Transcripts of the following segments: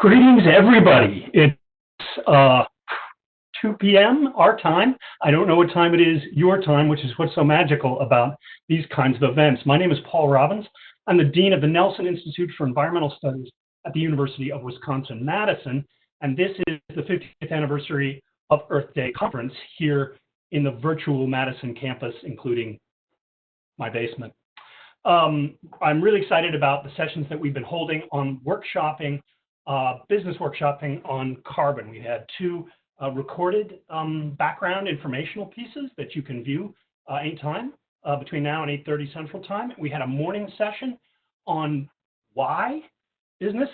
Greetings, everybody. It's 2 p.m. our time. I don't know what time it is your time, which is what's so magical about these kinds of events. My name is Paul Robbins. I'm the Dean of the Nelson Institute for Environmental Studies at the University of Wisconsin-Madison, and this is the 50th anniversary of Earth Day conference here in the virtual Madison campus, including my basement. I'm really excited about the sessions that we've been holding on workshopping, business workshopping on carbon. We had two recorded background informational pieces that you can view anytime between now and 8:30 Central Time. We had a morning session on why business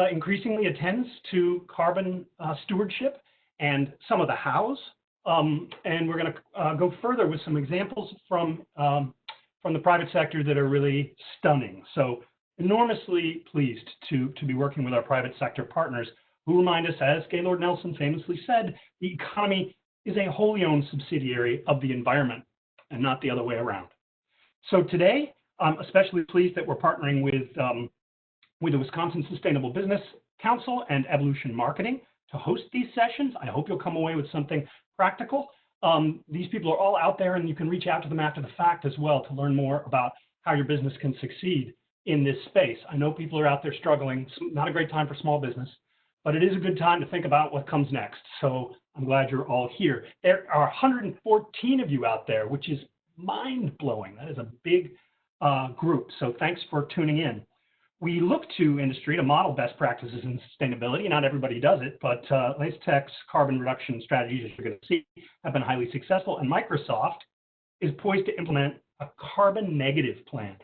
increasingly attends to carbon stewardship and some of the hows. And we're going to go further with some examples from the private sector that are really stunning. So enormously pleased to be working with our private sector partners who remind us, as Gaylord Nelson famously said, the economy is a wholly owned subsidiary of the environment and not the other way around. So today, I'm especially pleased that we're partnering with the Wisconsin Sustainable Business Council and Evolution Marketing to host these sessions. I hope you'll come away with something practical. These people are all out there, and you can reach out to them after the fact as well to learn more about how your business can succeed in this space. I know people are out there struggling. It's not a great time for small business, but it is a good time to think about what comes next. So I'm glad you're all here. There are 114 of you out there, which is mind-blowing. That is a big group. So thanks for tuning in. We look to industry to model best practices in sustainability. Not everybody does it, but LaceTech's carbon reduction strategies, as you're going to see, have been highly successful. And Microsoft is poised to implement a carbon negative plan.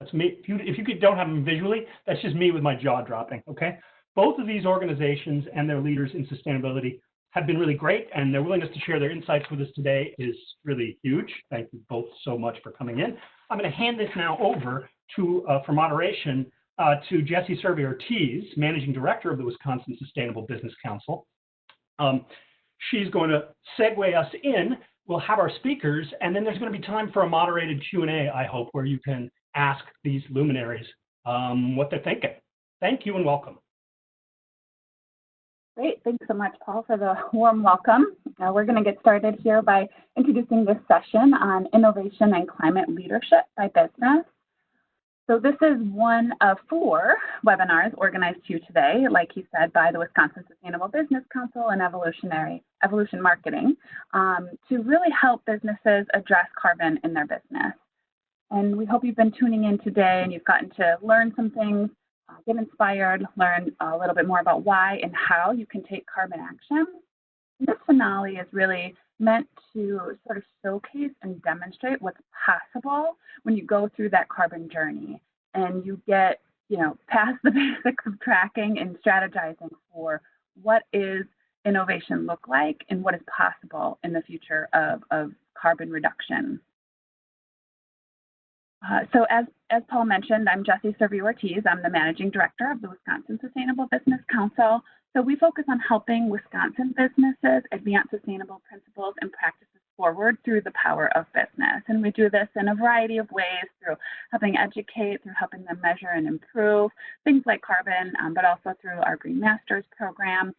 That's me. If you don't have them visually, that's just me with my jaw dropping, okay? Both of these organizations and their leaders in sustainability have been really great, and their willingness to share their insights with us today is really huge. Thank you both so much for coming in. I'm going to hand this now over to, for moderation, to Jessie Survey-Ortiz, Managing Director of the Wisconsin Sustainable Business Council. She's going to segue us in. We'll have our speakers, and then there's going to be time for a moderated Q&A, I hope, where you can ask these luminaries what they're thinking. Thank you and welcome. Great. Thanks so much, Paul, for the warm welcome. We're going to get started here by introducing this session on innovation and climate leadership by business. So this is one of 4 webinars organized to you today, like he said, by the Wisconsin Sustainable Business Council and Evolution Marketing to really help businesses address carbon in their business. And we hope you've been tuning in today and you've gotten to learn some things, get inspired, learn a little bit more about why and how you can take carbon action. This finale is really meant to sort of showcase and demonstrate what's possible when you go through that carbon journey and you get, past the basics of tracking and strategizing for what is innovation look like and what is possible in the future of carbon reduction. So as Paul mentioned, I'm Jessie Survey-Ortiz. I'm the Managing Director of the Wisconsin Sustainable Business Council. So we focus on helping Wisconsin businesses advance sustainable principles and practices forward through the power of business. And we do this in a variety of ways, through helping educate, through helping them measure and improve things like carbon, but also through our Green Masters program.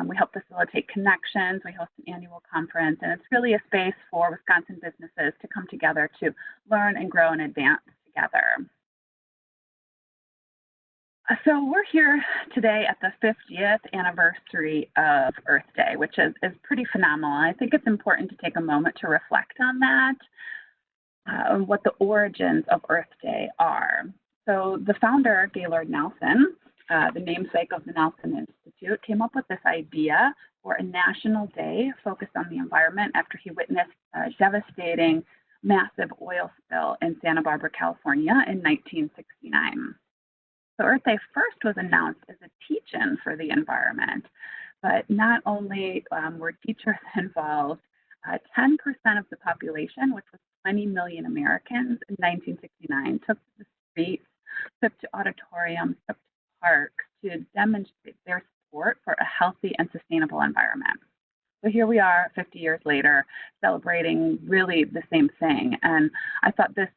We help facilitate connections. We host an annual conference, and it's really a space for Wisconsin businesses to come together to learn and grow and advance together. So we're here today at the 50th anniversary of Earth Day, which is pretty phenomenal. I think it's important to take a moment to reflect on that, what the origins of Earth Day are. So the founder, Gaylord Nelson, the namesake of the Nelson Institute, came up with this idea for a national day focused on the environment after he witnessed a devastating, massive oil spill in Santa Barbara, California in 1969. So Earth Day first was announced as a teach-in for the environment, but not only were teachers involved, 10% of the population, which was 20 million Americans in 1969, took to the streets, took to auditoriums, took to parks to demonstrate their support for a healthy and sustainable environment. So here we are 50 years later, celebrating really the same thing. And I thought this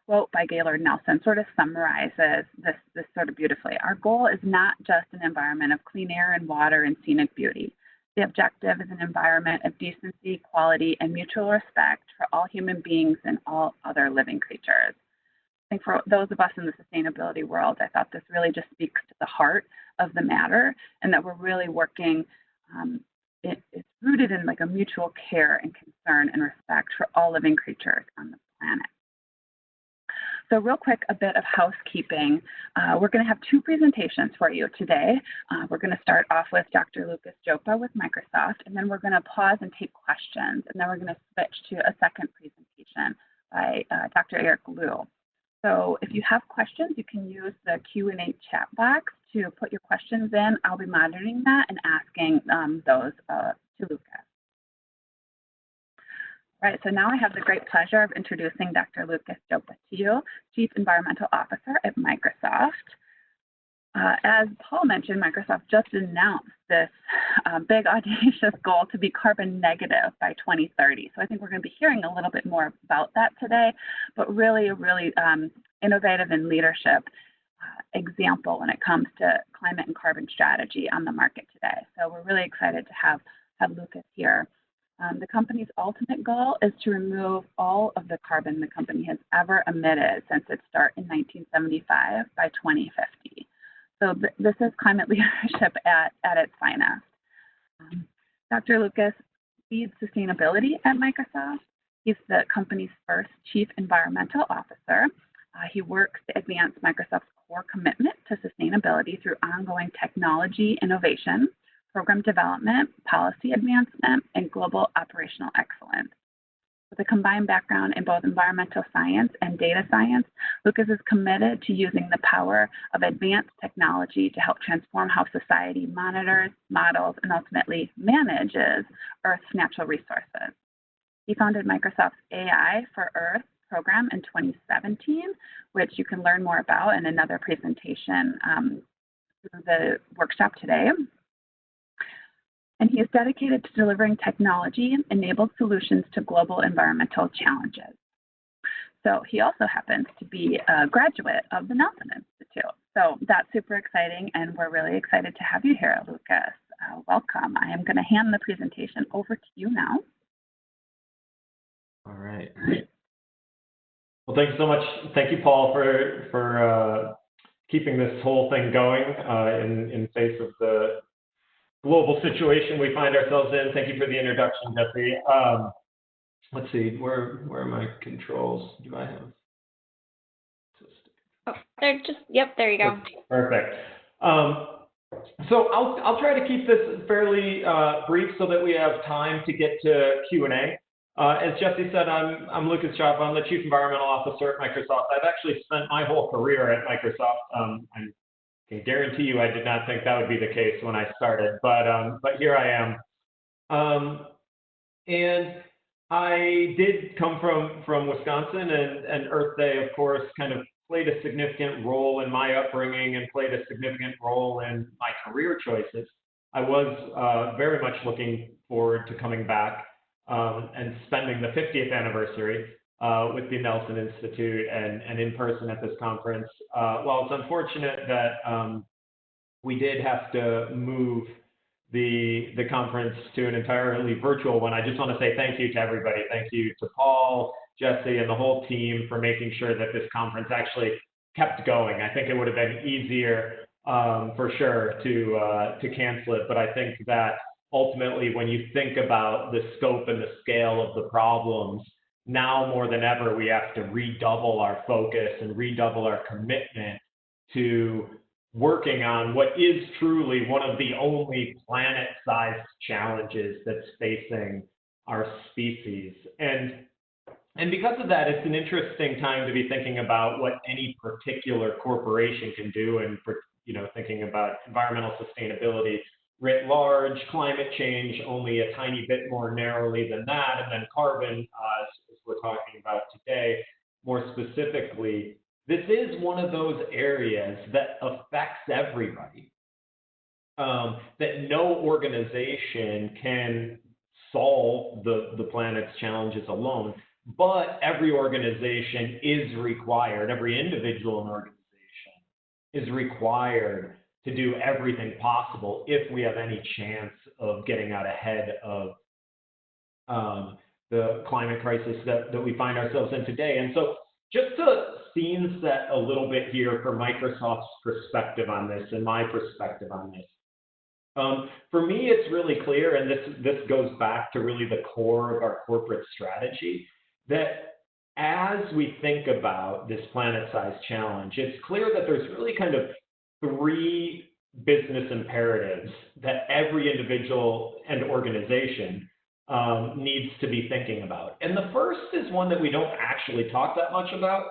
quote by Gaylord Nelson sort of summarizes this sort of beautifully. Our goal is not just an environment of clean air and water and scenic beauty. The objective is an environment of decency, quality, and mutual respect for all human beings and all other living creatures. I think for those of us in the sustainability world, I thought this really just speaks to the heart of the matter, and that we're really working, it's rooted in like a mutual care and concern and respect for all living creatures on the planet. So real quick, a bit of housekeeping. We're going to have two presentations for you today. We're going to start off with Dr. Lucas Jopa with Microsoft, and then we're going to pause and take questions, and then we're going to switch to a second presentation by Dr. Eric Liu. So if you have questions, you can use the Q&A chat box to put your questions in. I'll be monitoring that and asking those to Lucas. Right, so now I have the great pleasure of introducing Dr. Lucas Jopa to you, Chief Environmental Officer at Microsoft. As Paul mentioned, Microsoft just announced this big audacious goal to be carbon negative by 2030. So I think we're going to be hearing a little bit more about that today, but really a really innovative and leadership example when it comes to climate and carbon strategy on the market today. So we're really excited to have Lucas here. The company's ultimate goal is to remove all of the carbon the company has ever emitted since its start in 1975 by 2050. So this is climate leadership at its finest. Dr. Lucas leads sustainability at Microsoft. He's the company's first chief environmental officer. He works to advance Microsoft's core commitment to sustainability through ongoing technology innovation, program development, policy advancement, and global operational excellence. With a combined background in both environmental science and data science, Lucas is committed to using the power of advanced technology to help transform how society monitors, models, and ultimately manages Earth's natural resources. He founded Microsoft's AI for Earth program in 2017, which you can learn more about in another presentation through the workshop today. And he is dedicated to delivering technology-enabled solutions to global environmental challenges. So he also happens to be a graduate of the Nelson Institute. So that's super exciting, and we're really excited to have you here, Lucas. Welcome. I am going to hand the presentation over to you now. All right. Well, thank you so much. Thank you, Paul, for keeping this whole thing going in face of the global situation we find ourselves in. Thank you for the introduction, Jesse. Let's see, where are my controls? Do I have? Oh, they're just, yep, there you go. Perfect. So I'll try to keep this fairly brief so that we have time to get to Q&A. As Jesse said, I'm Lucas Jopa. I'm the Chief Environmental Officer at Microsoft. I've actually spent my whole career at Microsoft. I can guarantee you I did not think that would be the case when I started, but here I am. And I did come from Wisconsin, and Earth Day, of course, kind of played a significant role in my upbringing and played a significant role in my career choices. I was very much looking forward to coming back and spending the 50th anniversary with the Nelson Institute and in person at this conference. While it's unfortunate that we did have to move the conference to an entirely virtual one, I just want to say thank you to everybody. Thank you to Paul, Jesse, and the whole team for making sure that this conference actually kept going. I think it would have been easier for sure to cancel it, but I think that ultimately when you think about the scope and the scale of the problems, now more than ever, we have to redouble our focus and redouble our commitment to working on what is truly one of the only planet-sized challenges that's facing our species. And because of that, it's an interesting time to be thinking about what any particular corporation can do, and thinking about environmental sustainability writ large, climate change only a tiny bit more narrowly than that, and then carbon, as we're talking about today, more specifically. This is one of those areas that affects everybody, that no organization can solve the planet's challenges alone. but every organization is required, every individual in an organization is required to do everything possible if we have any chance of getting out ahead of the climate crisis that we find ourselves in today. And so just to scene set a little bit here for Microsoft's perspective on this and my perspective on this. For me, it's really clear, and this goes back to really the core of our corporate strategy, that as we think about this planet-sized challenge, it's clear that there's really kind of three business imperatives that every individual and organization needs to be thinking about. And the first is one that we don't actually talk that much about.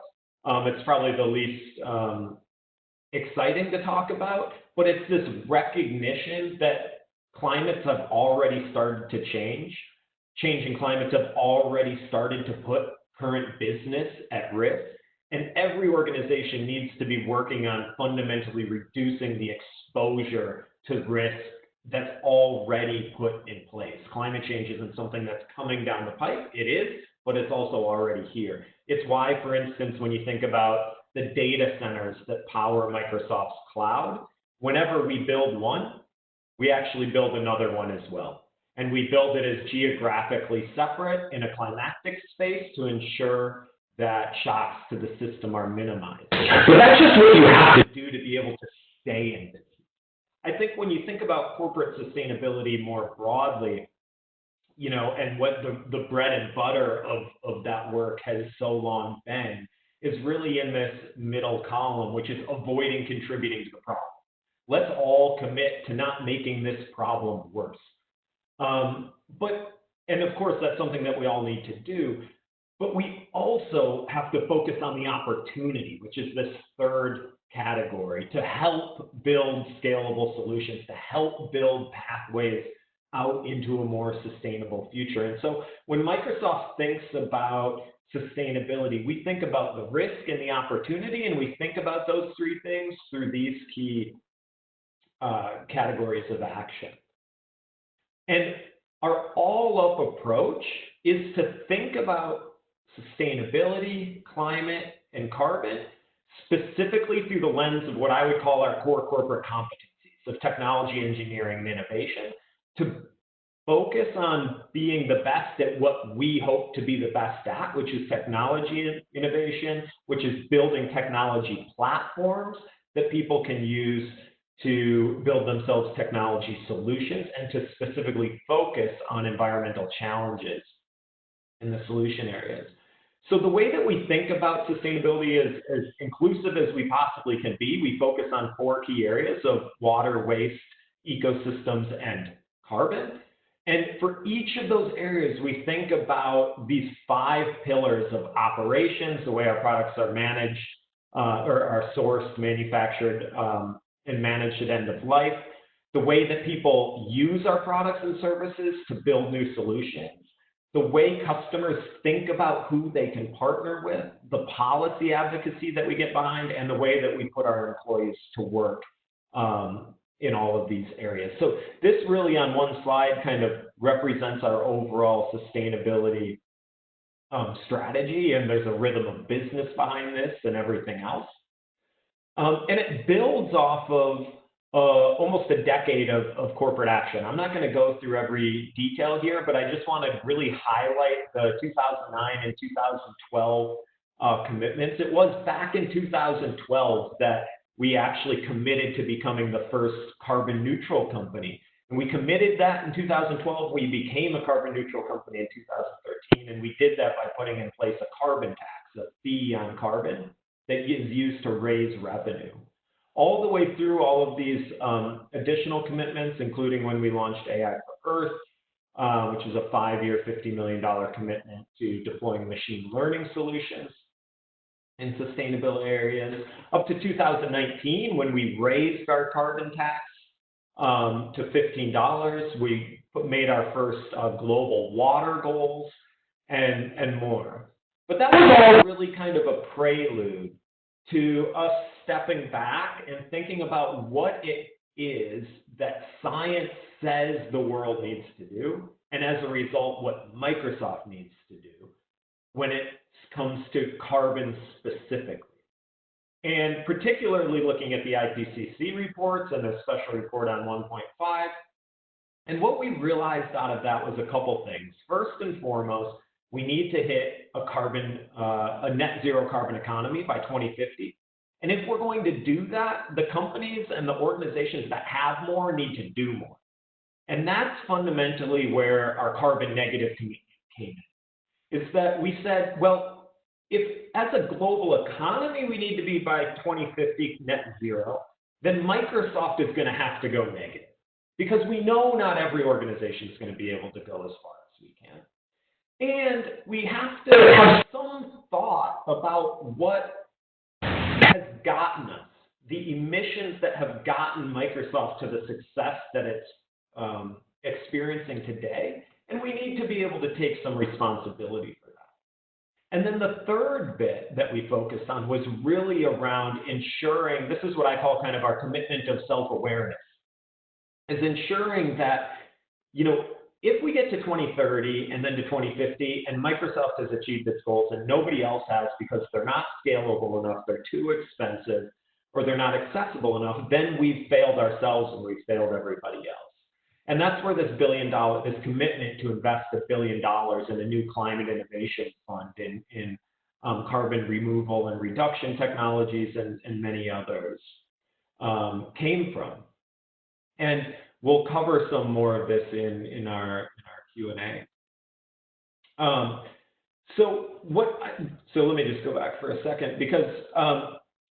It's probably the least exciting to talk about, but it's this recognition that climates have already started to change. Changing climates have already started to put current business at risk. And every organization needs to be working on fundamentally reducing the exposure to risk that's already put in place. Climate change isn't something that's coming down the pipe. It is, but it's also already here. It's why, for instance, when you think about the data centers that power Microsoft's cloud, whenever we build one, we actually build another one as well. And we build it as geographically separate in a climactic space to ensure that shocks to the system are minimized. But that's just what you have to do to be able to stay in business. I think when you think about corporate sustainability more broadly, and what the bread and butter of that work has so long been, is really in this middle column, which is avoiding contributing to the problem. Let's all commit to not making this problem worse. And of course, that's something that we all need to do, but we also have to focus on the opportunity, which is this third category, to help build scalable solutions, to help build pathways out into a more sustainable future. And so when Microsoft thinks about sustainability, we think about the risk and the opportunity, and we think about those three things through these key categories of action. And our all-up approach is to think about sustainability, climate, and carbon specifically through the lens of what I would call our core corporate competencies of technology, engineering, and innovation, to focus on being the best at what we hope to be the best at, which is technology and innovation, which is building technology platforms that people can use to build themselves technology solutions, and to specifically focus on environmental challenges in the solution areas. So the way that we think about sustainability is as inclusive as we possibly can be. We focus on 4 key areas of water, waste, ecosystems, and carbon. And for each of those areas, we think about these 5 pillars of operations, the way our products are managed or are sourced, manufactured, and managed at end of life, the way that people use our products and services to build new solutions, the way customers think about who they can partner with, the policy advocacy that we get behind, and the way that we put our employees to work in all of these areas. So this really on one slide kind of represents our overall sustainability strategy, and there's a rhythm of business behind this and everything else. And it builds off of almost a decade of corporate action. I'm not going to go through every detail here, but I just want to really highlight the 2009 and 2012 commitments. It was back in 2012 that we actually committed to becoming the first carbon neutral company. And we committed that in 2012. We became a carbon neutral company in 2013, and we did that by putting in place a carbon tax, a fee on carbon that is used to raise revenue. All the way through all of these additional commitments, including when we launched AI for Earth, which is a 5-year, $50 million commitment to deploying machine learning solutions in sustainable areas, up to 2019, when we raised our carbon tax to $15. We made our first global water goals and more. But that was all really kind of a prelude to us stepping back and thinking about what it is that science says the world needs to do, and as a result, what Microsoft needs to do when it comes to carbon specifically. And particularly looking at the IPCC reports and the special report on 1.5. And what we realized out of that was a couple things. First and foremost, we need to hit a net zero carbon economy by 2050. And if we're going to do that, the companies and the organizations that have more need to do more. And that's fundamentally where our carbon negative commitment came in. Is that we said, well, if as a global economy we need to be by 2050 net zero, then Microsoft is going to have to go negative. Because we know not every organization is going to be able to go as far as we can. And we have to have some thought about what has gotten us, the emissions that have gotten Microsoft to the success that it's experiencing today, and we need to be able to take some responsibility for that. And then the third bit that we focused on was really around ensuring, this is what I call kind of our commitment of self-awareness, is ensuring that, if we get to 2030 and then to 2050 and Microsoft has achieved its goals and nobody else has because they're not scalable enough, they're too expensive, or they're not accessible enough, then we've failed ourselves and we've failed everybody else. And that's where this this commitment to invest $1 billion in a new climate innovation fund in carbon removal and reduction technologies and many others came from. And we'll cover some more of this in our Q&A. So let me just go back for a second, because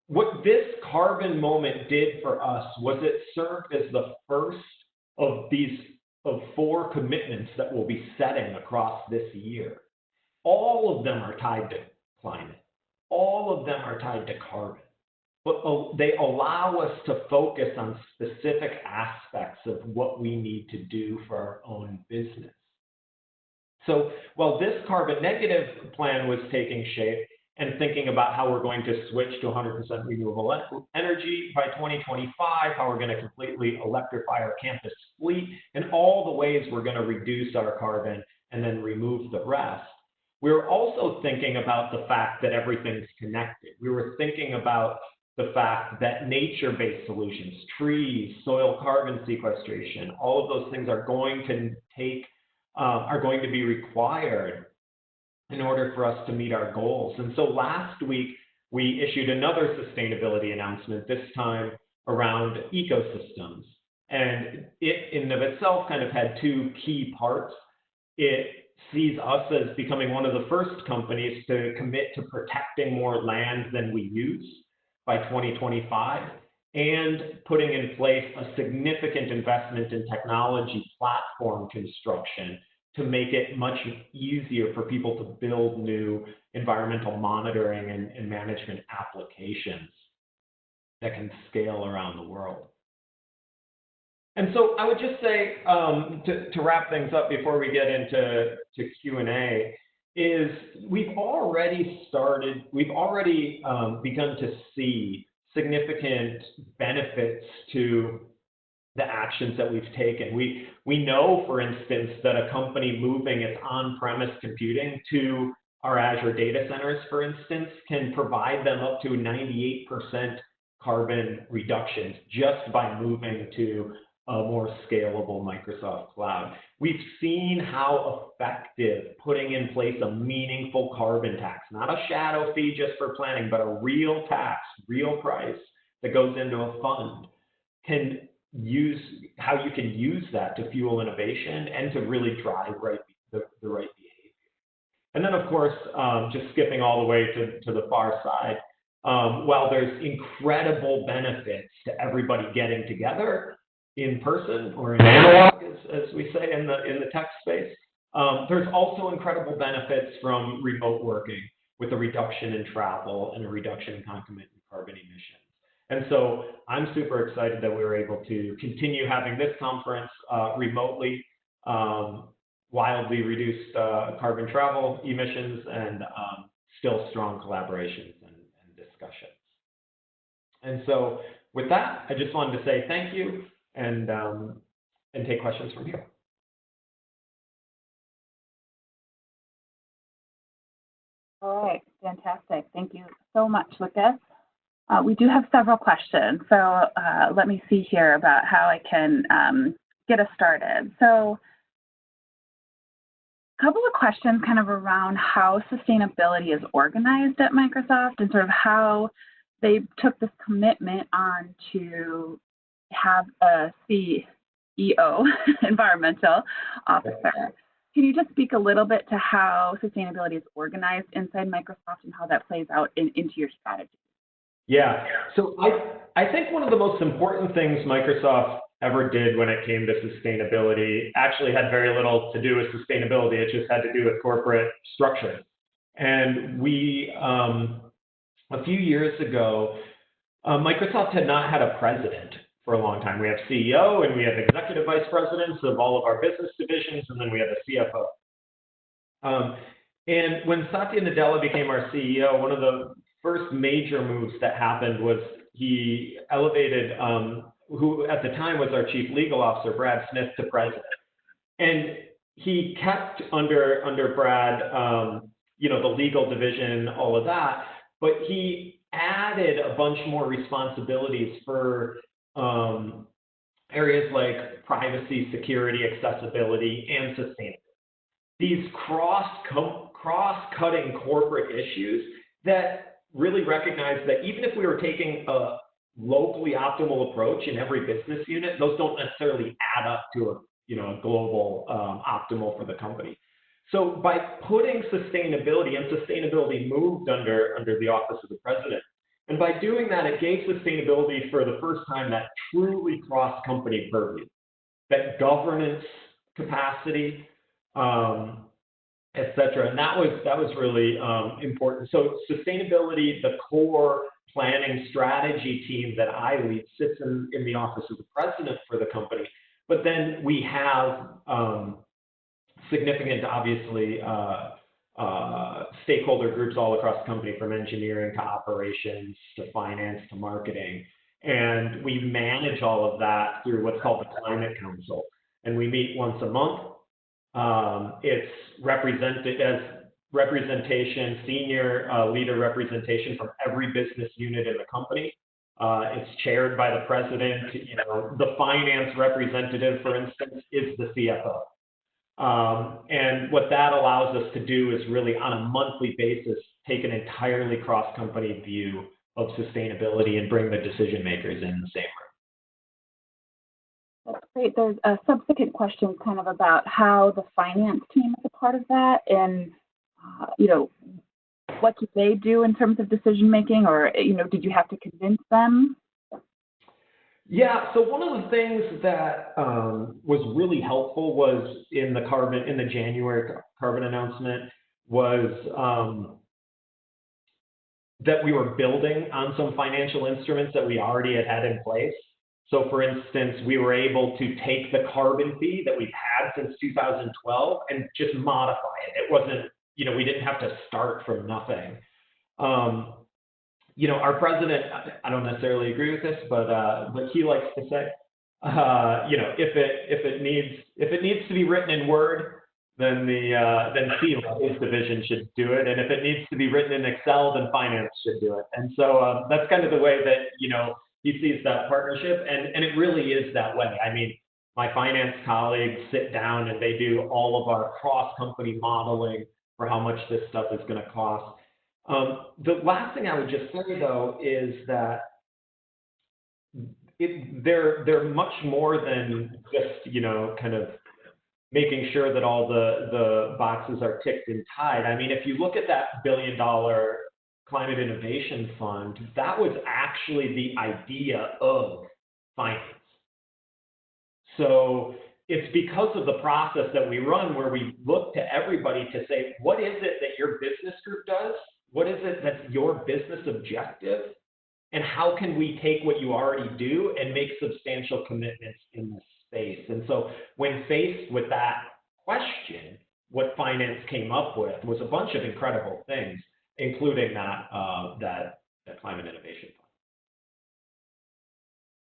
what this carbon moment did for us was it served as the first of 4 commitments that we'll be setting across this year. All of them are tied to climate. All of them are tied to carbon. But they allow us to focus on specific aspects of what we need to do for our own business. So while this carbon negative plan was taking shape and thinking about how we're going to switch to 100% renewable energy by 2025, how we're going to completely electrify our campus fleet, and all the ways we're going to reduce our carbon and then remove the rest, we were also thinking about the fact that everything's connected. We were thinking about the fact that nature-based solutions, trees, soil carbon sequestration, all of those things are going to be required in order for us to meet our goals. And so last week, we issued another sustainability announcement, this time around ecosystems. And it in and of itself kind of had 2 key parts. It sees us as becoming one of the first companies to commit to protecting more land than we use by 2025, and putting in place a significant investment in technology platform construction to make it much easier for people to build new environmental monitoring and management applications that can scale around the world. And so I would just say, to wrap things up before we get into Q&A, is we've already begun to see significant benefits to the actions that we've taken. We know, for instance, that a company moving its on-premise computing to our Azure data centers, for instance, can provide them up to 98% carbon reductions just by moving to a more scalable Microsoft cloud. We've seen how effective putting in place a meaningful carbon tax, not a shadow fee just for planning, but a real tax, real price that goes into a fund, how you can use that to fuel innovation and to really drive the right behavior. And then, of course, just skipping all the way to the far side, while there's incredible benefits to everybody getting together in person or in analog, as we say in the tech space, there's also incredible benefits from remote working with a reduction in travel and a reduction in concomitant carbon emissions. And so I'm super excited that we were able to continue having this conference remotely, wildly reduced carbon travel emissions, and still strong collaborations and discussions. And so with that, I just wanted to say thank you and take questions from here. All right, fantastic. Thank you so much, Lucas. We do have several questions, so let me see here about how I can get us started. So a couple of questions kind of around how sustainability is organized at Microsoft and sort of how they took this commitment on to have a CEO, environmental officer. Can you just speak a little bit to how sustainability is organized inside Microsoft and how that plays out into your strategy? Yeah, so I think one of the most important things Microsoft ever did when it came to sustainability actually had very little to do with sustainability. It just had to do with corporate structure. And we, a few years ago, Microsoft had not had a president for a long time. We have CEO and we have executive vice presidents of all of our business divisions, and then we have a CFO. And when Satya Nadella became our CEO, one of the first major moves that happened was he elevated who at the time was our chief legal officer, Brad Smith, to president. And he kept under Brad, the legal division, all of that, but he added a bunch more responsibilities for areas like privacy, security, accessibility, and sustainability. These cross-cutting corporate issues that really recognize that even if we were taking a locally optimal approach in every business unit, those don't necessarily add up to a global optimal for the company. So by putting sustainability, and sustainability moved under the office of the president, and by doing that, it gave sustainability for the first time that truly cross-company purview, that governance capacity, et cetera. And that was really important. So sustainability, the core planning strategy team that I lead sits in the office of the president for the company. But then we have significant, obviously, stakeholder groups all across the company, from engineering to operations to finance to marketing. And we manage all of that through what's called the Climate Council. And we meet once a month. It's represented as representation, senior leader representation from every business unit in the company. It's chaired by the president. The finance representative, for instance, is the CFO. And what that allows us to do is really on a monthly basis take an entirely cross-company view of sustainability and bring the decision makers in the same room. That's great. There's a subsequent question kind of about how the finance team is a part of that, and what do they do in terms of decision making, or did you have to convince them? Yeah, so one of the things that was really helpful was in the January carbon announcement was that we were building on some financial instruments that we already had in place. So for instance, we were able to take the carbon fee that we've had since 2012 and just modify it. It wasn't, we didn't have to start from nothing. Our president, I don't necessarily agree with this, but he likes to say, if it needs to be written in Word, then his division should do it, and if it needs to be written in Excel, then finance should do it. And so that's kind of the way that he sees that partnership, and it really is that way. I mean, my finance colleagues sit down and they do all of our cross-company modeling for how much this stuff is going to cost. The last thing I would just say, though, is that they're much more than just, kind of making sure that all the boxes are ticked and tied. I mean, if you look at that $1 billion Climate Innovation Fund, that was actually the idea of finance. So it's because of the process that we run where we look to everybody to say, what is it that your business group does? What is it that's your business objective? And how can we take what you already do and make substantial commitments in this space? And so when faced with that question, what finance came up with was a bunch of incredible things, including that Climate Innovation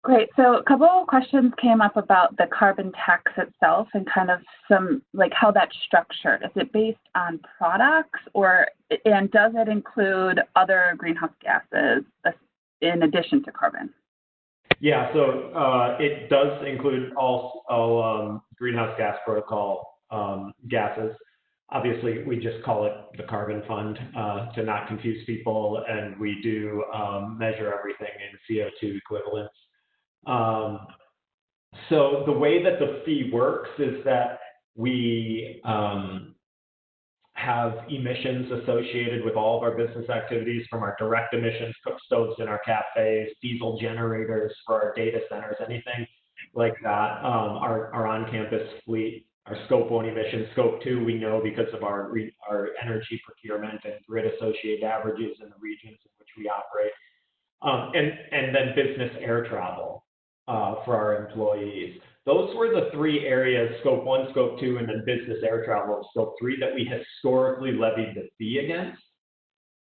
Fund. Great. So a couple of questions came up about the carbon tax itself and kind of some, like how that's structured. Is it based on products and does it include other greenhouse gases in addition to carbon? Yeah, so it does include all greenhouse gas protocol gases. Obviously, we just call it the carbon fund to not confuse people, and we do measure everything in CO2 equivalents. So the way that the fee works is that we have emissions associated with all of our business activities, from our direct emissions, cook stoves in our cafes, diesel generators for our data centers, anything like that. Our on-campus fleet, our Scope 1 emissions, Scope 2, we know because of our energy procurement and grid-associated averages in the regions in which we operate. And then business air travel for our employees. Those were the three areas, Scope 1, Scope 2, and then business air travel, Scope 3, that we historically levied the fee against.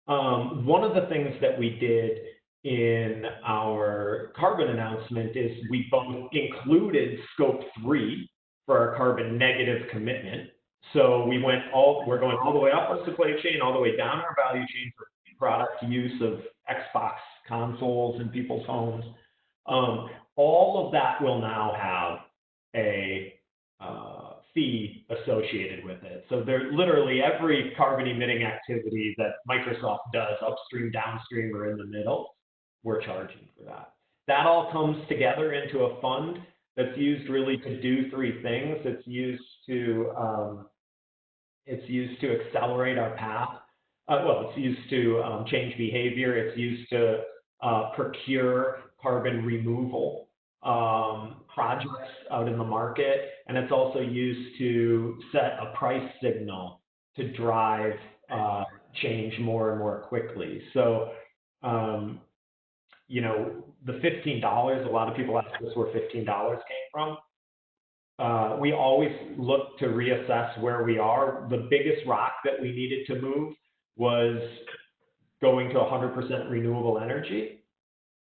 One of the things that we did in our carbon announcement is we both included Scope 3 for our carbon negative commitment. So we're going all the way up our supply chain, all the way down our value chain for product use of Xbox consoles in people's homes. All of that will now have a fee associated with it. So literally every carbon emitting activity that Microsoft does, upstream, downstream, or in the middle, we're charging for that. That all comes together into a fund that's used really to do three things. It's used to accelerate our path. It's used to change behavior. It's used to procure carbon removal projects out in the market, and it's also used to set a price signal to drive change more and more quickly. So, the $15, a lot of people ask us where $15 came from. We always look to reassess where we are. The biggest rock that we needed to move was going to 100% renewable energy.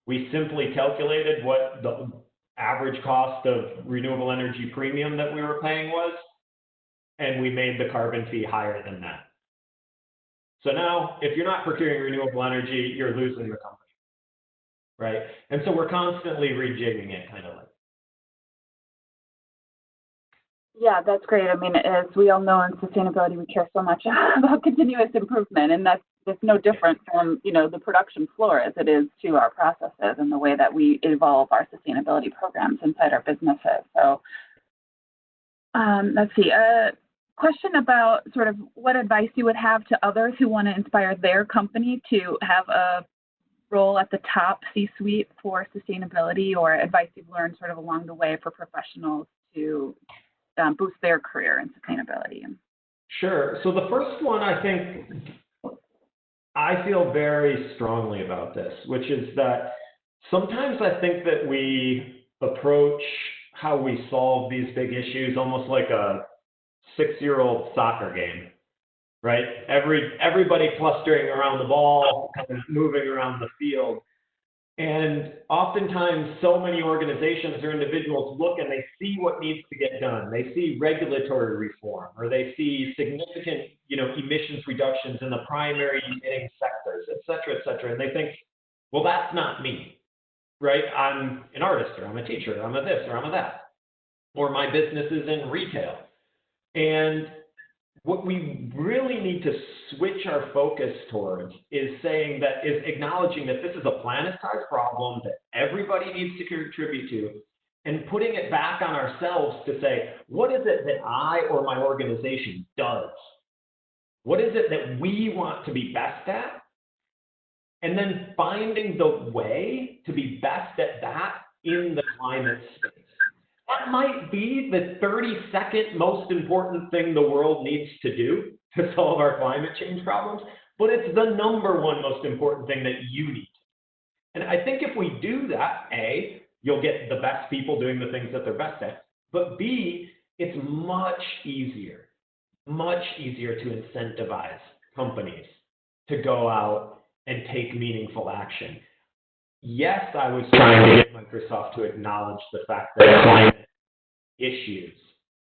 We simply calculated what the average cost of renewable energy premium that we were paying was, and we made the carbon fee higher than that. So now, if you're not procuring renewable energy, you're losing the company, right? And so we're constantly rejigging it, kind of like. Yeah, that's great. I mean, as we all know in sustainability, we care so much about continuous improvement, and that's no different from, the production floor as it is to our processes and the way that we evolve our sustainability programs inside our businesses. So let's see, a question about sort of what advice you would have to others who want to inspire their company to have a role at the top C-suite for sustainability, or advice you've learned sort of along the way for professionals to boost their career in sustainability. Sure. So the first one, I feel very strongly about this, which is that sometimes I think that we approach how we solve these big issues almost like a 6-year-old soccer game, right? Everybody clustering around the ball, kind of moving around the field. And oftentimes, so many organizations or individuals look and they see what needs to get done. They see regulatory reform, or they see significant, emissions reductions in the primary emitting sectors, et cetera, and they think, well, that's not me, right? I'm an artist, or I'm a teacher, or I'm a this, or I'm a that, or my business is in retail. And what we really need to switch our focus towards is acknowledging that this is a planetized problem that everybody needs to contribute to, and putting it back on ourselves to say, what is it that I or my organization does? What is it that we want to be best at? And then finding the way to be best at that in the climate space. That might be the 32nd most important thing the world needs to do to solve our climate change problems, but it's the number one most important thing that you need. And I think if we do that, A, you'll get the best people doing the things that they're best at, but B, it's much easier to incentivize companies to go out and take meaningful action. Yes, I was trying to get Microsoft to acknowledge the fact that climate issues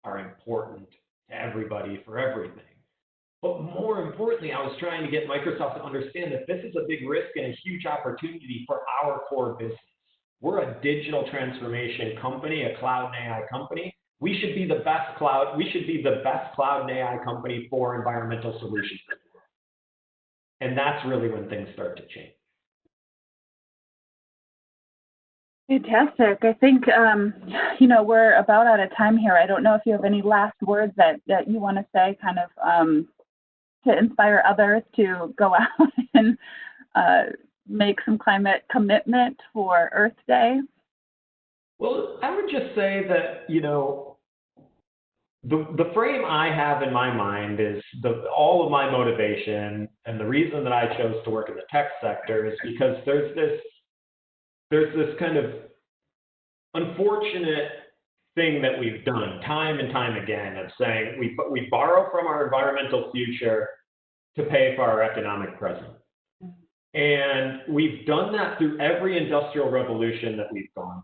are important to everybody for everything. But more importantly, I was trying to get Microsoft to understand that this is a big risk and a huge opportunity for our core business. We're a digital transformation company, a cloud and AI company. We should be the best cloud and AI company for environmental solutions. And that's really when things start to change. Fantastic. I think, we're about out of time here. I don't know if you have any last words that you want to say kind of to inspire others to go out and make some climate commitment for Earth Day. Well, I would just say that, the frame I have in my mind is all of my motivation, and the reason that I chose to work in the tech sector is because there's this kind of unfortunate thing that we've done time and time again of saying we borrow from our environmental future to pay for our economic present. And we've done that through every industrial revolution that we've gone.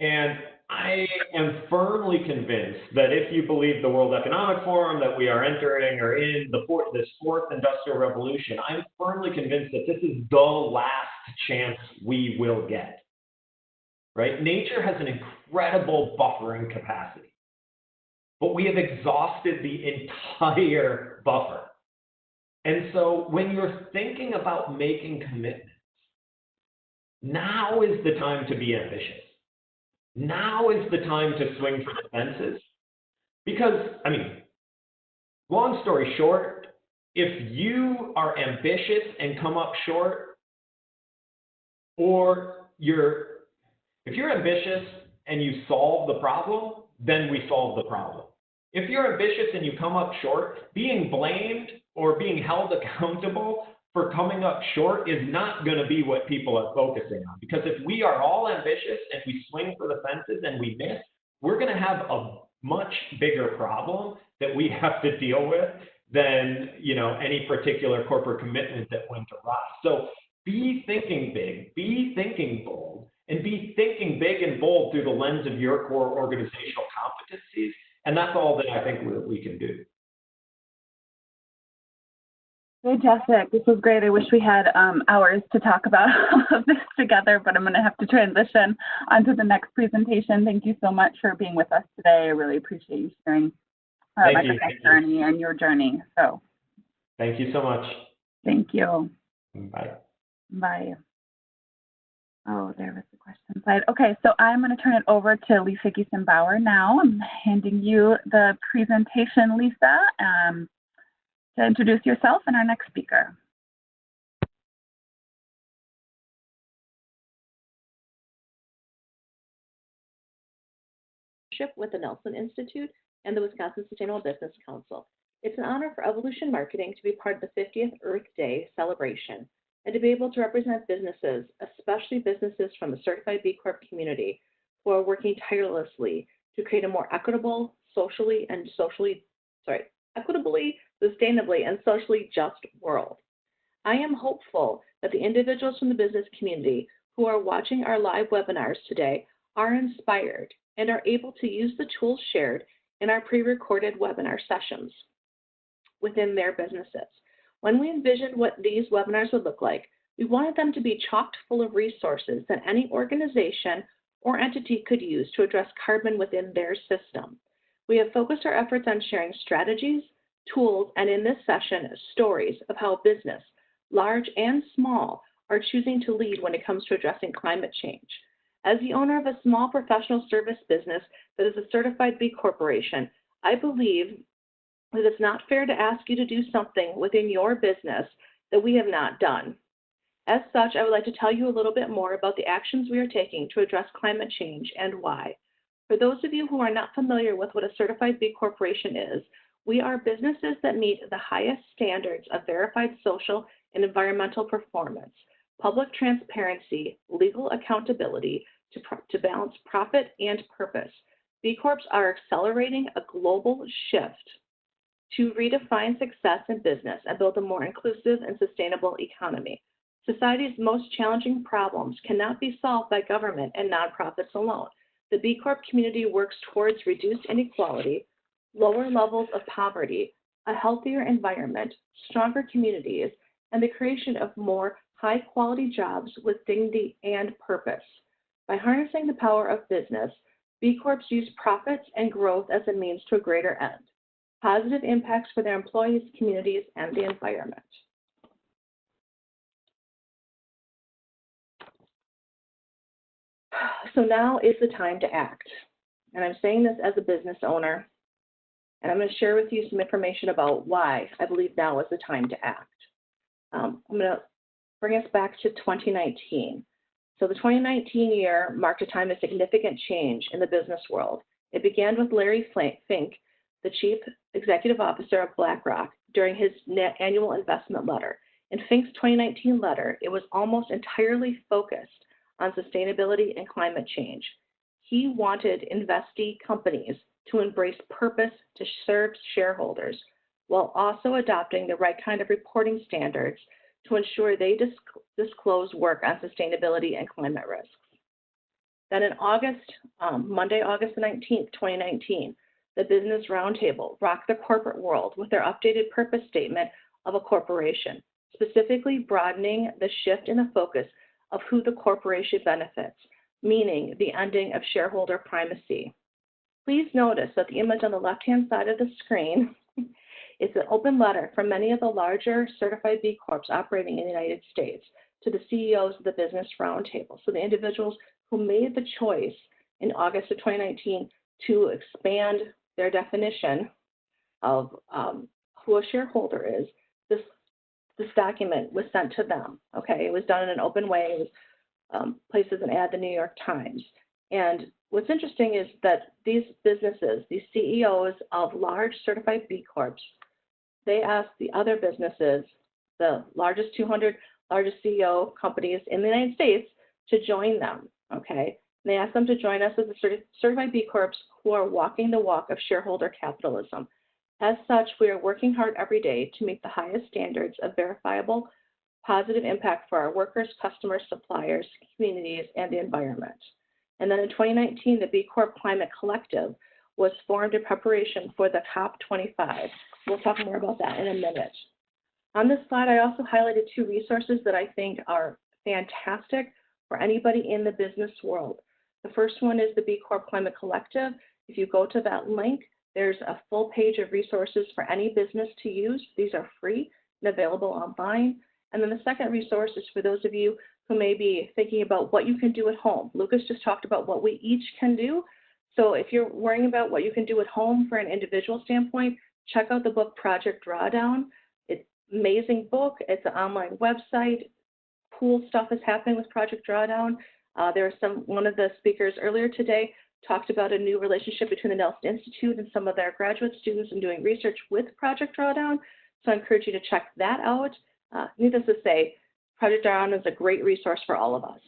And I am firmly convinced that if you believe the World Economic Forum that we are entering or in this fourth industrial revolution, I'm firmly convinced that this is the last chance we will get, right? Nature has an incredible buffering capacity, but we have exhausted the entire buffer. And so when you're thinking about making commitments, now is the time to be ambitious. Now is the time to swing for the fences. Because, long story short, if you are ambitious and come up short, or if you're ambitious and you solve the problem, then we solve the problem. If you're ambitious and you come up short, being blamed or being held accountable for coming up short is not going to be what people are focusing on. Because if we are all ambitious and we swing for the fences and we miss, we're going to have a much bigger problem that we have to deal with than any particular corporate commitment that went awry. So be thinking big, be thinking bold, and be thinking big and bold through the lens of your core organizational competencies. And that's all that I think we can do. Fantastic. This was great. I wish we had hours to talk about all of this together, but I'm going to have to transition onto the next presentation. Thank you so much for being with us today. I really appreciate you sharing Microsoft's journey and your journey. So, thank you so much. Thank you. Bye. Bye. Oh, there was the question slide. Okay, so I'm going to turn it over to Lisa Giesenbauer now. I'm handing you the presentation, Lisa, to introduce yourself and our next speaker. With the Nelson Institute and the Wisconsin Sustainable Business Council. It's an honor for Evolution Marketing to be part of the 50th Earth Day celebration and to be able to represent businesses, especially businesses from the Certified B Corp community, who are working tirelessly to create a more equitably, sustainably, and socially just world. I am hopeful that the individuals from the business community who are watching our live webinars today are inspired and are able to use the tools shared in our pre-recorded webinar sessions within their businesses. When we envisioned what these webinars would look like, we wanted them to be chock full of resources that any organization or entity could use to address carbon within their system. We have focused our efforts on sharing strategies, tools, and in this session, stories of how business, large and small, are choosing to lead when it comes to addressing climate change. As the owner of a small professional service business that is a certified B Corporation, I believe that it's not fair to ask you to do something within your business that we have not done. As such, I would like to tell you a little bit more about the actions we are taking to address climate change and why. For those of you who are not familiar with what a certified B Corporation is, we are businesses that meet the highest standards of verified social and environmental performance, public transparency, legal accountability to balance profit and purpose. B Corps are accelerating a global shift to redefine success in business and build a more inclusive and sustainable economy. Society's most challenging problems cannot be solved by government and nonprofits alone. The B Corp community works towards reduced inequality, lower levels of poverty, a healthier environment, stronger communities, and the creation of more high-quality jobs with dignity and purpose. By harnessing the power of business, B Corps use profits and growth as a means to a greater end. Positive impacts for their employees, communities, and the environment. So now is the time to act. And I'm saying this as a business owner, and I'm going to share with you some information about why I believe now is the time to act. I'm going to bring us back to 2019. So the 2019 year marked a time of significant change in the business world. It began with Larry Fink, the Chief Executive Officer of BlackRock, during his annual investment letter. In Fink's 2019 letter, it was almost entirely focused on sustainability and climate change. He wanted investee companies to embrace purpose to serve shareholders while also adopting the right kind of reporting standards to ensure they disclose work on sustainability and climate risks. Then in Monday, August 19th, 2019, the Business Roundtable rocked the corporate world with their updated purpose statement of a corporation, specifically broadening the shift in the focus of who the corporation benefits, meaning the ending of shareholder primacy. Please notice that the image on the left-hand side of the screen is an open letter from many of the larger certified B Corps operating in the United States to the CEOs of the Business Roundtable. So the individuals who made the choice in August of 2019 to expand their definition of who a shareholder is, this document was sent to them. Okay, it was done in an open way. It was placed as an ad in the New York Times. And what's interesting is that these businesses, these CEOs of large certified B Corps, they asked the other businesses, the largest 200 largest CEO companies in the United States, to join them. Okay, and they asked them to join us as a certified B Corps who are walking the walk of shareholder capitalism. As such, we are working hard every day to meet the highest standards of verifiable positive impact for our workers, customers, suppliers, communities, and the environment. And then in 2019, the B Corp Climate Collective was formed in preparation for the COP25. We'll talk more about that in a minute. On this slide, I also highlighted two resources that I think are fantastic for anybody in the business world. The first one is the B Corp Climate Collective. If you go to that link, there's a full page of resources for any business to use. These are free and available online. And then the second resource is for those of you who may be thinking about what you can do at home. Lucas just talked about what we each can do. So if you're worrying about what you can do at home for an individual standpoint, check out the book Project Drawdown. It's an amazing book. It's an online website. Cool stuff is happening with Project Drawdown. One of the speakers earlier today talked about a new relationship between the Nelson Institute and some of their graduate students in doing research with Project Drawdown. So I encourage you to check that out. Needless to say, Project Drawdown is a great resource for all of us.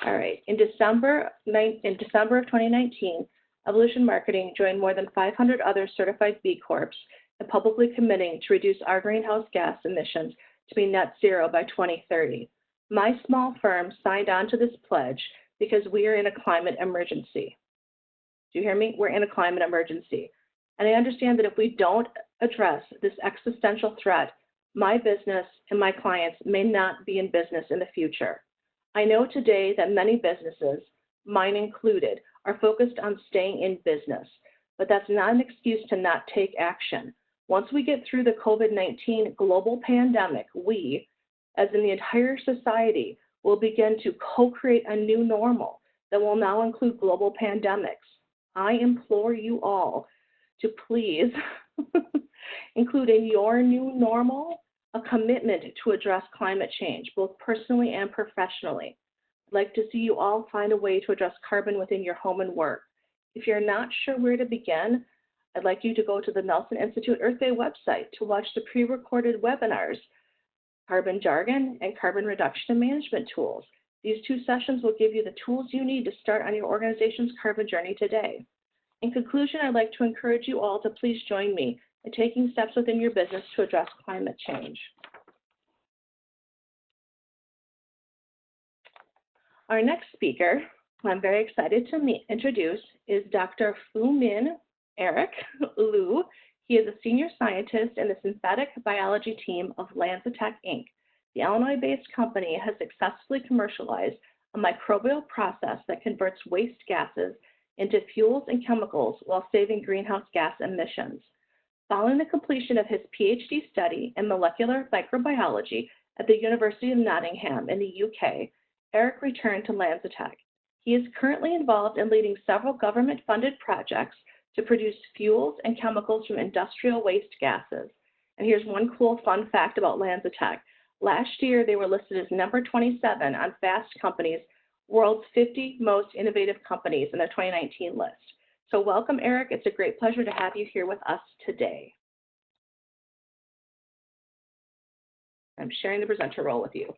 All right, in December of 2019, Evolution Marketing joined more than 500 other certified B Corps in publicly committing to reduce our greenhouse gas emissions to be net zero by 2030. My small firm signed on to this pledge because we are in a climate emergency. Do you hear me? We're in a climate emergency. And I understand that if we don't address this existential threat, my business and my clients may not be in business in the future. I know today that many businesses, mine included, are focused on staying in business, but that's not an excuse to not take action. Once we get through the COVID-19 global pandemic, we, as in the entire society, will begin to co-create a new normal that will now include global pandemics. I implore you all to please include in your new normal a commitment to address climate change, both personally and professionally. I'd like to see you all find a way to address carbon within your home and work. If you're not sure where to begin, I'd like you to go to the Nelson Institute Earth Day website to watch the pre-recorded webinars, Carbon Jargon and Carbon Reduction and Management Tools. These two sessions will give you the tools you need to start on your organization's carbon journey today. In conclusion, I'd like to encourage you all to please join me and taking steps within your business to address climate change. Our next speaker, who I'm very excited to introduce, is Dr. Fu-Min Eric Liu. He is a senior scientist in the synthetic biology team of LanzaTech, Inc. The Illinois-based company has successfully commercialized a microbial process that converts waste gases into fuels and chemicals while saving greenhouse gas emissions. Following the completion of his PhD study in molecular microbiology at the University of Nottingham in the UK, Eric returned to LanzaTech. He is currently involved in leading several government-funded projects to produce fuels and chemicals from industrial waste gases. And here's one cool fun fact about LanzaTech. Last year, they were listed as number 27 on Fast Company's World's 50 Most Innovative Companies in their 2019 list. So welcome, Eric. It's a great pleasure to have you here with us today. I'm sharing the presenter role with you.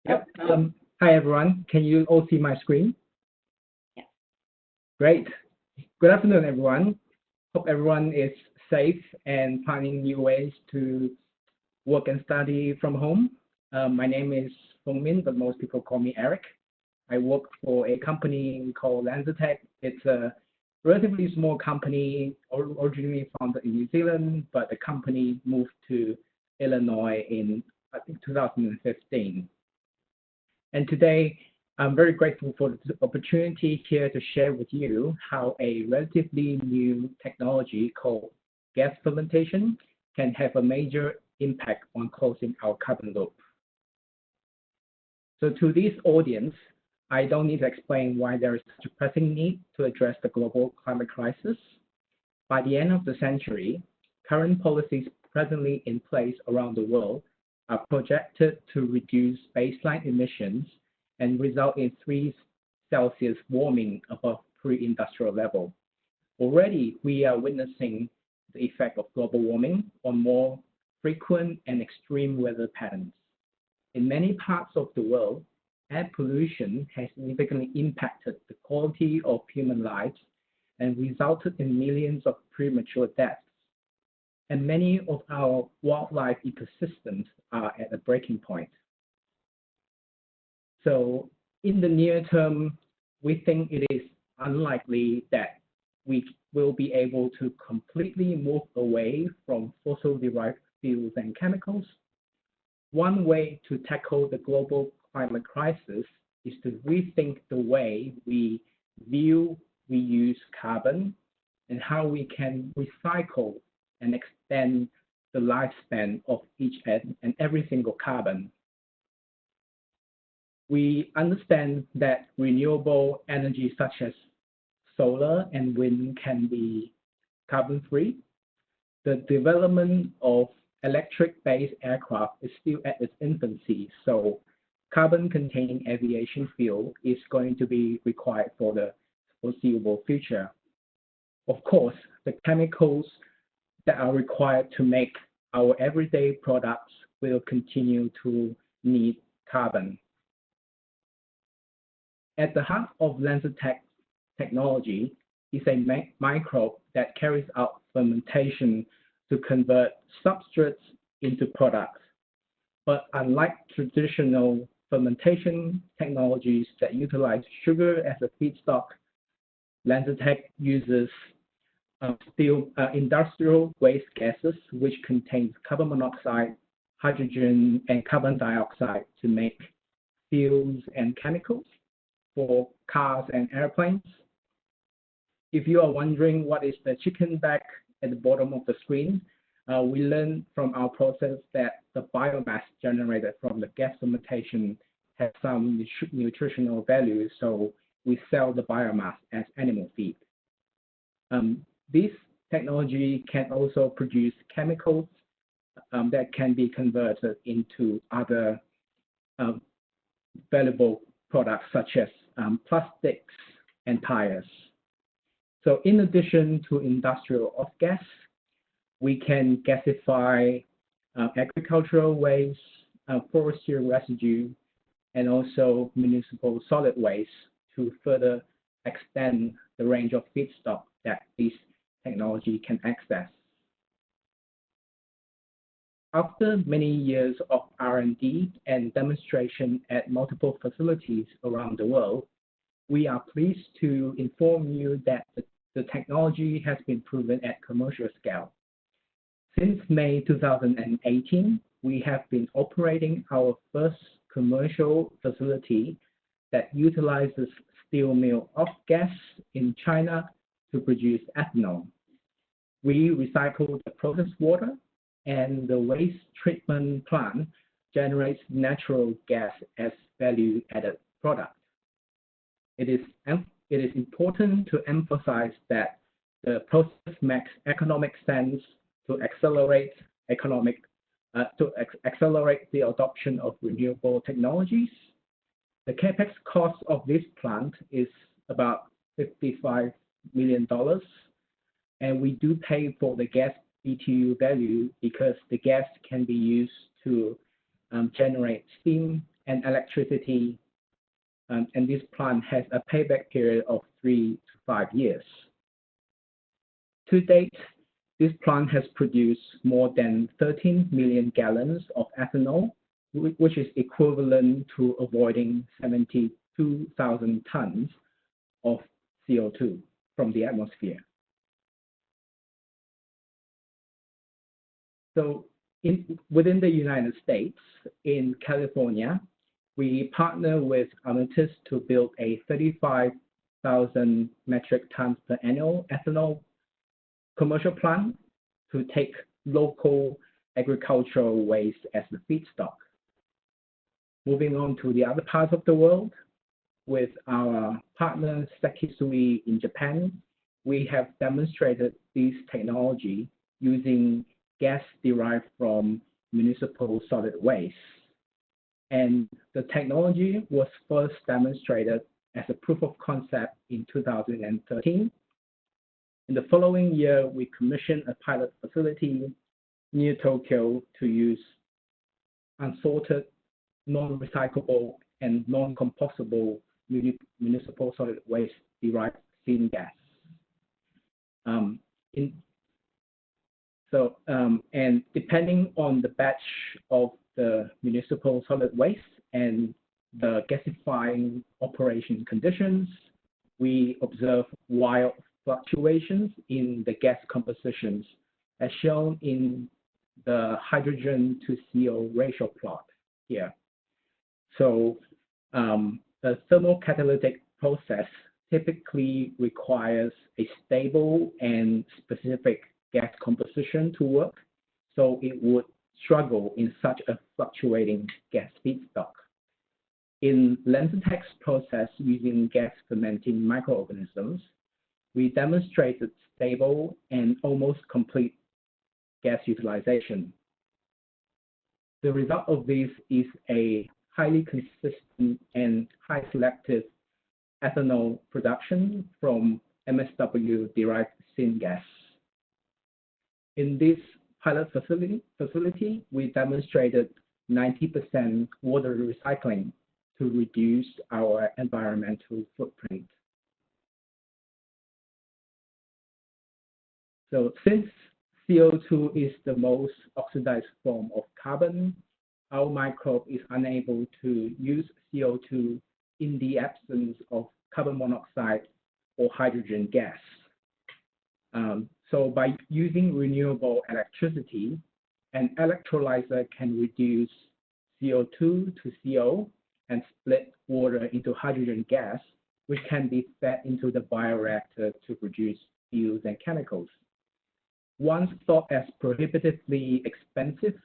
Yep. Hi, everyone. Can you all see my screen? Yeah. Great. Good afternoon, everyone. Hope everyone is safe and finding new ways to work and study from home. My name is Feng-Min, but most people call me Eric. I work for a company called LanzaTech. It's a relatively small company, originally founded in New Zealand, but the company moved to Illinois in, I think, 2015. And today, I'm very grateful for the opportunity here to share with you how a relatively new technology called gas fermentation can have a major impact on closing our carbon loop. So to this audience, I don't need to explain why there is such a pressing need to address the global climate crisis. By the end of the century, current policies presently in place around the world are projected to reduce baseline emissions and result in 3 Celsius warming above pre-industrial level. Already, we are witnessing the effect of global warming on more frequent and extreme weather patterns. In many parts of the world, air pollution has significantly impacted the quality of human lives and resulted in millions of premature deaths. And many of our wildlife ecosystems are at a breaking point. So in the near term, we think it is unlikely that we will be able to completely move away from fossil-derived fuels and chemicals. One way to tackle the global climate crisis is to rethink the way we view, we use carbon, and how we can recycle and extend the lifespan of each and every single carbon. We understand that renewable energy such as solar and wind can be carbon-free. The development of electric-based aircraft is still at its infancy, so carbon-containing aviation fuel is going to be required for the foreseeable future. Of course, the chemicals that are required to make our everyday products will continue to need carbon. At the heart of LanzaTech technology is a microbe that carries out fermentation to convert substrates into products. But unlike traditional fermentation technologies that utilize sugar as a feedstock, LanzaTech uses industrial waste gases, which contains carbon monoxide, hydrogen, and carbon dioxide to make fuels and chemicals for cars and airplanes. If you are wondering what is the chicken back at the bottom of the screen, we learned from our process that the biomass generated from the gas fermentation has some nutritional value, so we sell the biomass as animal feed. This technology can also produce chemicals that can be converted into other valuable products such as plastics and tires. So in addition to industrial off-gas, we can gasify agricultural waste, forestry residue, and also municipal solid waste to further extend the range of feedstock that this technology can access. After many years of R&D and demonstration at multiple facilities around the world, we are pleased to inform you that the technology has been proven at commercial scale. Since May 2018, we have been operating our first commercial facility that utilizes steel mill off-gas in China to produce ethanol. We recycle the processed water, and the waste treatment plant generates natural gas as value-added product. It is important to emphasize that the process makes economic sense to accelerate the adoption of renewable technologies. The capex cost of this plant is about $55 million, and we do pay for the gas BTU value because the gas can be used to generate steam and electricity, and this plant has a payback period of 3 to 5 years. To date, this plant has produced more than 13 million gallons of ethanol, which is equivalent to avoiding 72,000 tons of CO2 from the atmosphere. So within the United States, in California, we partner with Amethyst to build a 35,000 metric tons per annum ethanol commercial plant to take local agricultural waste as the feedstock. Moving on to the other parts of the world, with our partner Sekisui in Japan, we have demonstrated this technology using gas derived from municipal solid waste. And the technology was first demonstrated as a proof of concept in 2013. In the following year, we commissioned a pilot facility near Tokyo to use unsorted, non-recyclable, and non-compostable municipal solid waste derived syngas. And depending on the batch of the municipal solid waste and the gasifying operation conditions, we observe wild fluctuations in the gas compositions, as shown in the hydrogen to CO ratio plot here. So the thermocatalytic process typically requires a stable and specific gas composition to work, so it would struggle in such a fluctuating gas feedstock. In LensaTech's process using gas fermenting microorganisms, we demonstrated stable and almost complete gas utilization. The result of this is a highly consistent and high selective ethanol production from MSW-derived syngas. In this pilot facility, we demonstrated 90% water recycling to reduce our environmental footprint. So since CO2 is the most oxidized form of carbon, our microbe is unable to use CO2 in the absence of carbon monoxide or hydrogen gas. So by using renewable electricity, an electrolyzer can reduce CO2 to CO and split water into hydrogen gas, which can be fed into the bioreactor to produce fuels and chemicals. Once thought as prohibitively expensive,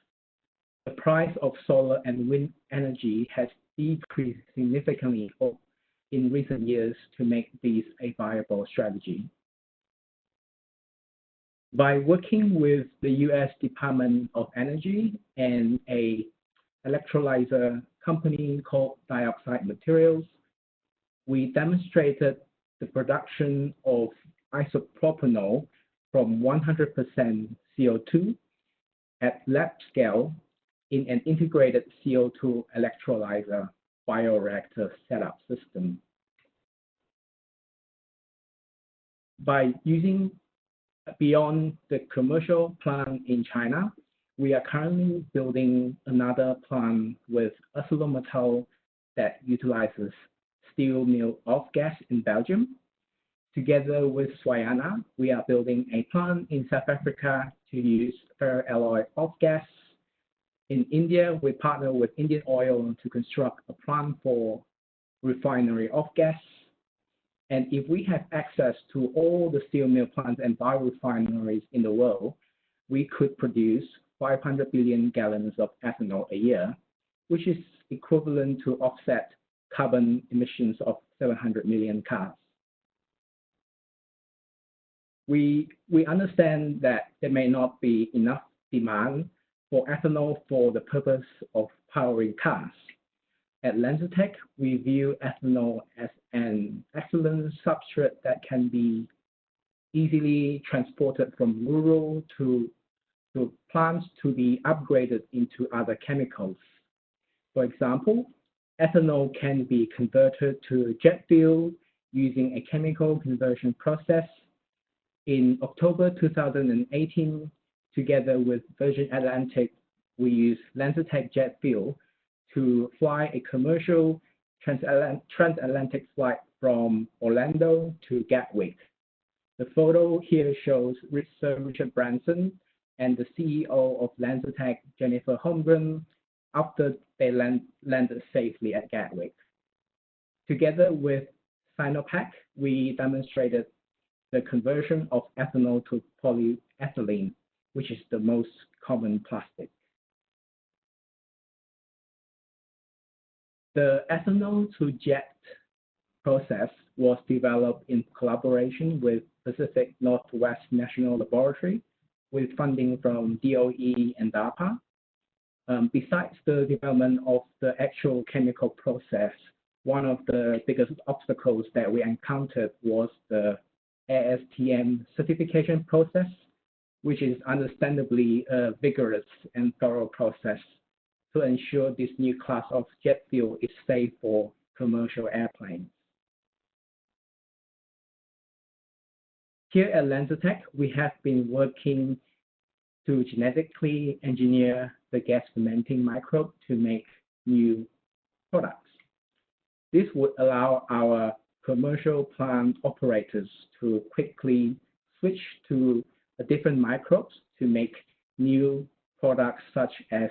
the price of solar and wind energy has decreased significantly in recent years to make this a viable strategy. By working with the US Department of Energy and a electrolyzer company called Dioxide Materials. We demonstrated the production of isopropanol from 100% CO2 at lab scale in an integrated CO2 electrolyzer bioreactor setup system. By using beyond the commercial plant in China, we are currently building another plant with ArcelorMittal that utilizes steel mill off-gas in Belgium. Together with Swayana, we are building a plant in South Africa to use ferroalloy off-gas. In India, we partner with Indian Oil to construct a plant for refinery off-gas. And if we have access to all the steel mill plants and biorefineries in the world, we could produce 500 billion gallons of ethanol a year, which is equivalent to offset carbon emissions of 700 million cars. We understand that there may not be enough demand for ethanol for the purpose of powering cars. At LanzaTech, we view ethanol as an excellent substrate that can be easily transported from rural to plants to be upgraded into other chemicals. For example, ethanol can be converted to jet fuel using a chemical conversion process. In October 2018, together with Virgin Atlantic, we used LanzaTech jet fuel to fly a commercial transatlantic flight from Orlando to Gatwick. The photo here shows Sir Richard Branson and the CEO of LanzaTech, Jennifer Holmgren, after they landed safely at Gatwick. Together with Sinopec, we demonstrated the conversion of ethanol to polyethylene, which is the most common plastic. The ethanol to jet process was developed in collaboration with Pacific Northwest National Laboratory with funding from DOE and DARPA. Besides the development of the actual chemical process, one of the biggest obstacles that we encountered was the ASTM certification process, which is understandably a vigorous and thorough process to ensure this new class of jet fuel is safe for commercial airplanes. Here at LanzaTech, we have been working to genetically engineer the gas fermenting microbe to make new products. This would allow our commercial plant operators to quickly switch to different microbes to make new products such as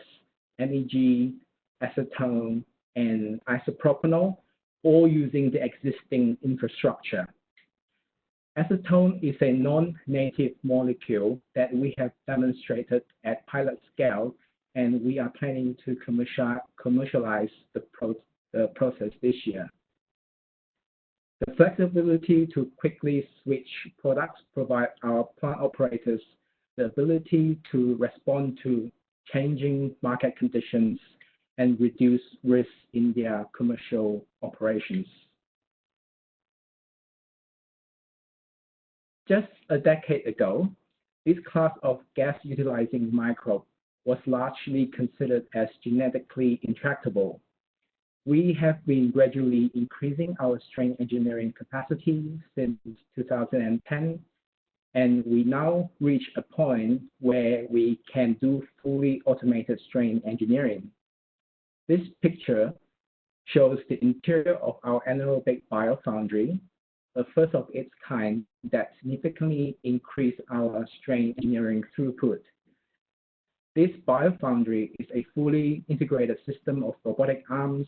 MEG, acetone, and isopropanol, all using the existing infrastructure. Acetone is a non-native molecule that we have demonstrated at pilot scale, and we are planning to commercialize the process this year. The flexibility to quickly switch products provide our plant operators the ability to respond to changing market conditions and reduce risk in their commercial operations. Just a decade ago, this class of gas-utilizing microbe was largely considered as genetically intractable. We have been gradually increasing our strain engineering capacity since 2010, and we now reach a point where we can do fully automated strain engineering. This picture shows the interior of our anaerobic biofoundry, a first of its kind that significantly increased our strain engineering throughput. This biofoundry is a fully integrated system of robotic arms,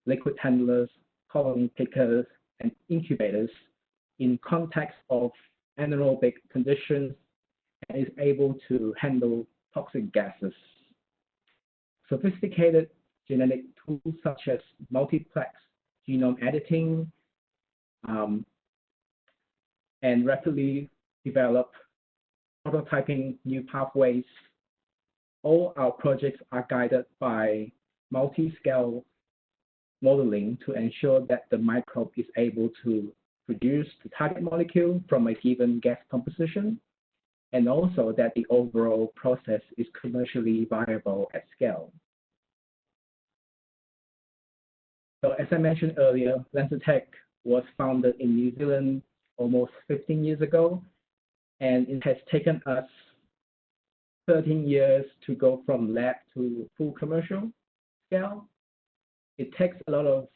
liquid handlers, colony pickers, and incubators in context of anaerobic conditions and is able to handle toxic gases. Sophisticated genetic tools such as multiplex genome editing and rapidly develop prototyping new pathways. All our projects are guided by multi-scale modeling to ensure that the microbe is able to produce the target molecule from a given gas composition, and also that the overall process is commercially viable at scale. So as I mentioned earlier, LanzaTech was founded in New Zealand almost 15 years ago, and it has taken us 13 years to go from lab to full commercial scale. It takes a lot of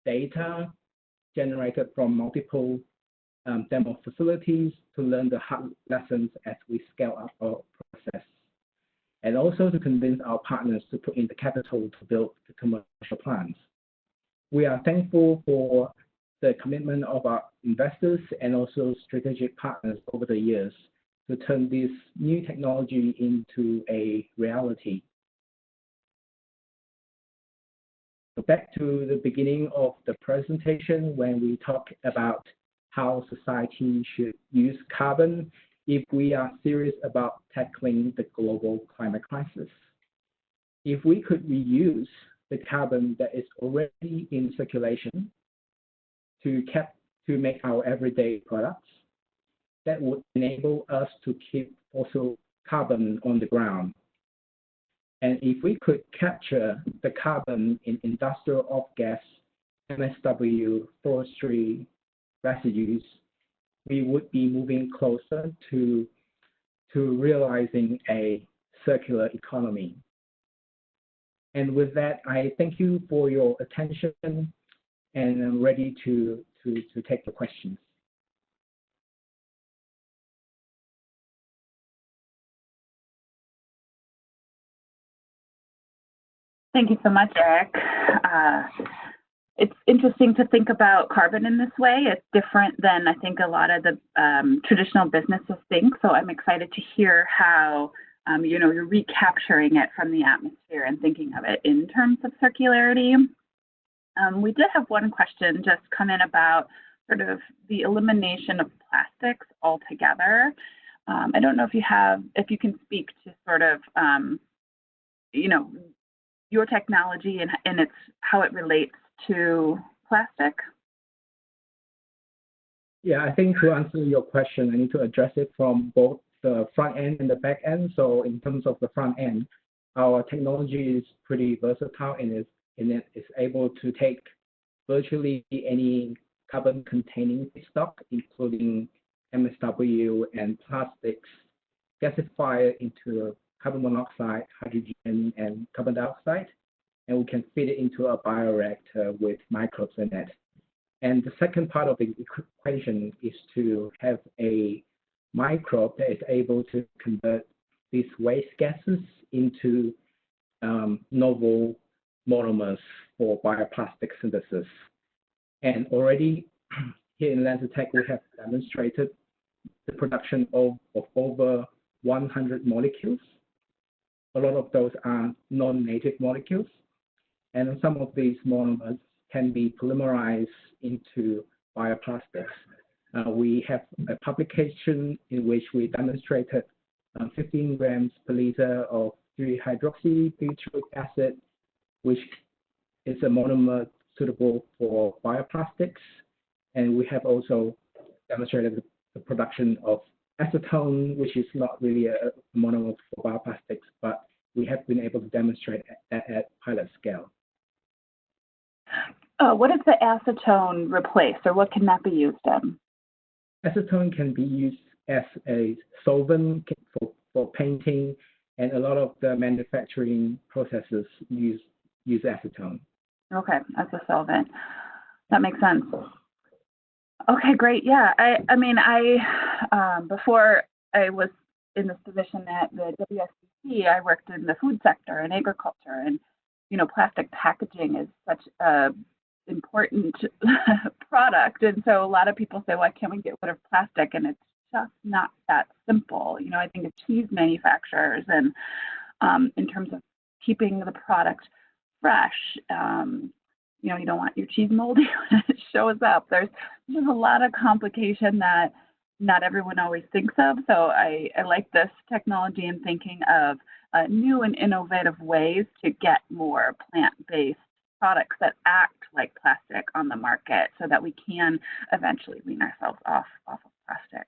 data generated from multiple demo facilities to learn the hard lessons as we scale up our process, and also to convince our partners to put in the capital to build the commercial plans. We are thankful for the commitment of our investors and also strategic partners over the years to turn this new technology into a reality. So back to the beginning of the presentation when we talk about how society should use carbon if we are serious about tackling the global climate crisis. If we could reuse the carbon that is already in circulation to make our everyday products, that would enable us to keep fossil carbon on the ground. And if we could capture the carbon in industrial off-gas, MSW, forestry residues, we would be moving closer to realizing a circular economy. And with that, I thank you for your attention, and I'm ready to take the questions. Thank you so much, Eric. It's interesting to think about carbon in this way. It's different than I think a lot of the traditional businesses think. So I'm excited to hear how you're recapturing it from the atmosphere and thinking of it in terms of circularity. We did have one question just come in about sort of the elimination of plastics altogether. I don't know if you can speak to sort of your technology and its how it relates to plastic. Yeah, I think to answer your question, I need to address it from both the front end and the back end. So in terms of the front end, our technology is pretty versatile and it is able to take virtually any carbon-containing feedstock, including MSW and plastics, gasify it into carbon monoxide, hydrogen, and carbon dioxide, and we can feed it into a bioreactor with microbes in it. And the second part of the equation is to have a microbe that is able to convert these waste gases into novel monomers for bioplastic synthesis. And already here in LanzaTech, we have demonstrated the production of over 100 molecules. A lot of those are non-native molecules, and some of these monomers can be polymerized into bioplastics. We have a publication in which we demonstrated 15 grams per liter of 3-hydroxybutyric acid, which is a monomer suitable for bioplastics. And we have also demonstrated the production of acetone, which is not really a monomer for bioplastics, but we have been able to demonstrate that at pilot scale. What does the acetone replace, or what can that be used in? Acetone can be used as a solvent for painting, and a lot of the manufacturing processes use acetone. Okay, as a solvent. That makes sense. Okay, great. Yeah, I mean, before I was in this position at the WSCC, I worked in the food sector and agriculture, and plastic packaging is such a important product, and so a lot of people say, why can't we get rid of plastic? And it's just not that simple. I think of cheese manufacturers, and in terms of keeping the product fresh, you don't want your cheese moldy when it shows up. There's just a lot of complication that not everyone always thinks of. So I like this technology and thinking of new and innovative ways to get more plant-based products that act like plastic on the market so that we can eventually wean ourselves off of plastic.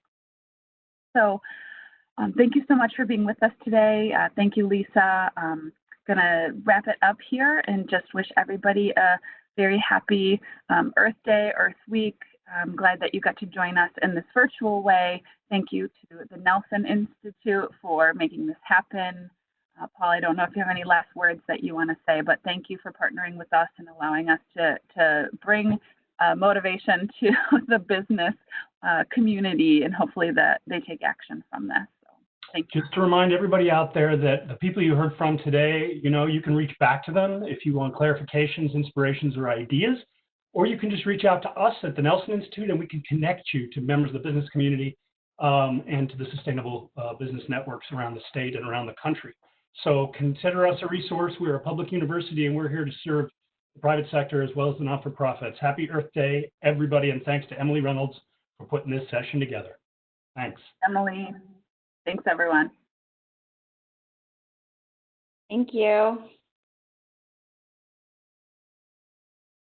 So thank you so much for being with us today. Thank you, Lisa. Going to wrap it up here and just wish everybody a very happy Earth Day, Earth Week. I'm glad that you got to join us in this virtual way. Thank you to the Nelson Institute for making this happen. Paul, I don't know if you have any last words that you want to say, but thank you for partnering with us and allowing us to bring motivation to the business community, and hopefully that they take action from this. So, thank you. Just to remind everybody out there that the people you heard from today, you can reach back to them if you want clarifications, inspirations, or ideas, or you can just reach out to us at the Nelson Institute and we can connect you to members of the business community and to the sustainable business networks around the state and around the country. So consider us a resource. We're a public university and we're here to serve the private sector as well as the not-for-profits. Happy Earth Day, everybody, and thanks to Emily Reynolds for putting this session together. Thanks. Emily, thanks everyone. Thank you.